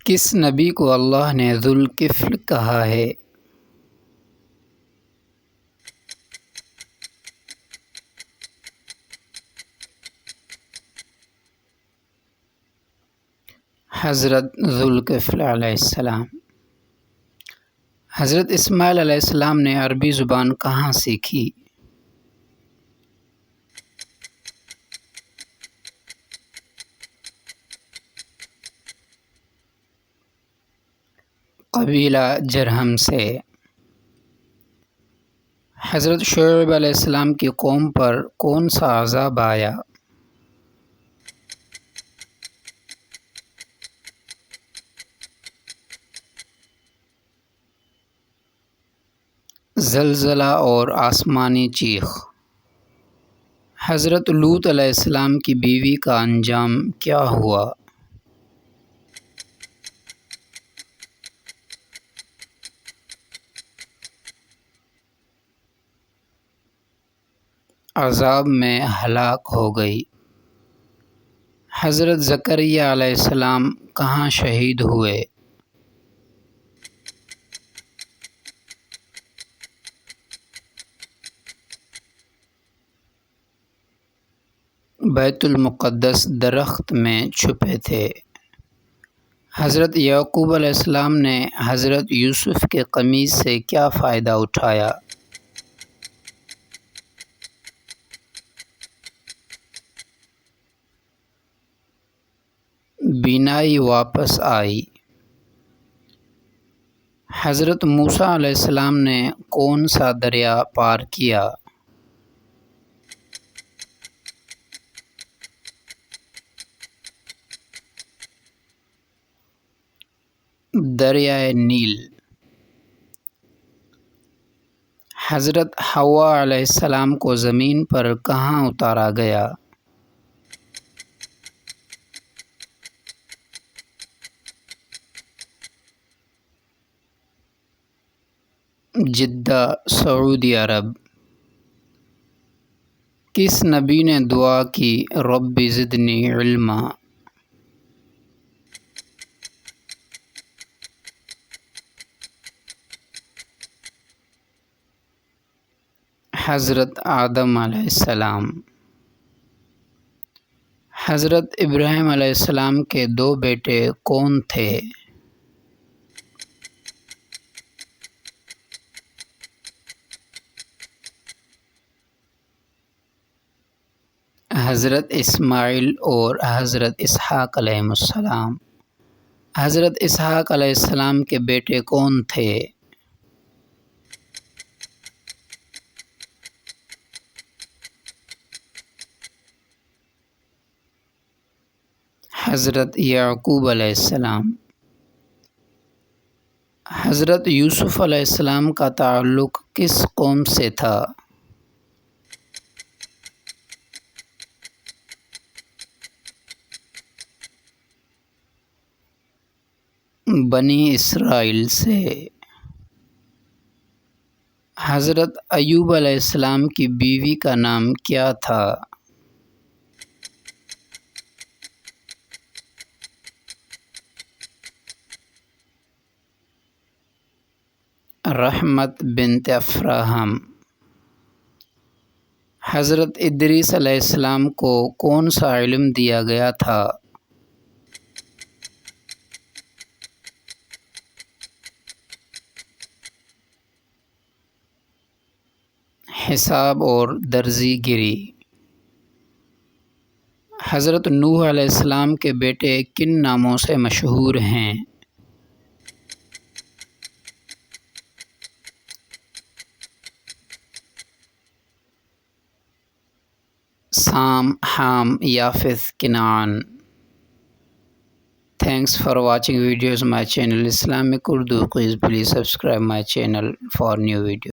کس نبی کو اللہ نے ذوالکفل کہا ہے؟ حضرت ذوالکفل علیہ السلام۔ حضرت اسماعیل علیہ السلام نے عربی زبان کہاں سیکھی؟ قبیلہ جرہم سے۔ حضرت شعیب علیہ السلام کی قوم پر کون سا عذاب آیا؟ زلزلہ اور آسمانی چیخ۔ حضرت لوط علیہ السلام کی بیوی کا انجام کیا ہوا؟ عذاب میں ہلاک ہو گئی۔ حضرت زکریا علیہ السلام کہاں شہید ہوئے؟ بیت المقدس درخت میں چھپے تھے۔ حضرت یعقوب علیہ السلام نے حضرت یوسف کے قمیص سے کیا فائدہ اٹھایا؟ بینائی واپس آئی۔ حضرت موسیٰ علیہ السلام نے کون سا دریا پار کیا؟ دریائے نیل۔ حضرت حوا علیہ السلام کو زمین پر کہاں اتارا گیا؟ جدہ، سعودی عرب۔ کس نبی نے دعا کی رب زدنی علما؟ حضرت آدم علیہ السلام۔ حضرت ابراہیم علیہ السلام کے دو بیٹے کون تھے؟ حضرت اسماعیل اور حضرت اسحاق علیہ السلام۔ حضرت اسحاق علیہ السلام کے بیٹے کون تھے؟ حضرت یعقوب علیہ السلام۔ حضرت یوسف علیہ السلام کا تعلق کس قوم سے تھا؟ بنی اسرائیل سے۔ حضرت ایوب علیہ السلام کی بیوی کا نام کیا تھا؟ رحمت بنت افراہم۔ حضرت ادریس علیہ السلام کو کون سا علم دیا گیا تھا؟ حساب اور درزی گری۔ حضرت نوح علیہ السلام کے بیٹے کن ناموں سے مشہور ہیں؟ سام، حام، یافث، کنعان۔ Thanks for watching videos my channel Islamic Urdu quiz. Please subscribe my channel for new videos.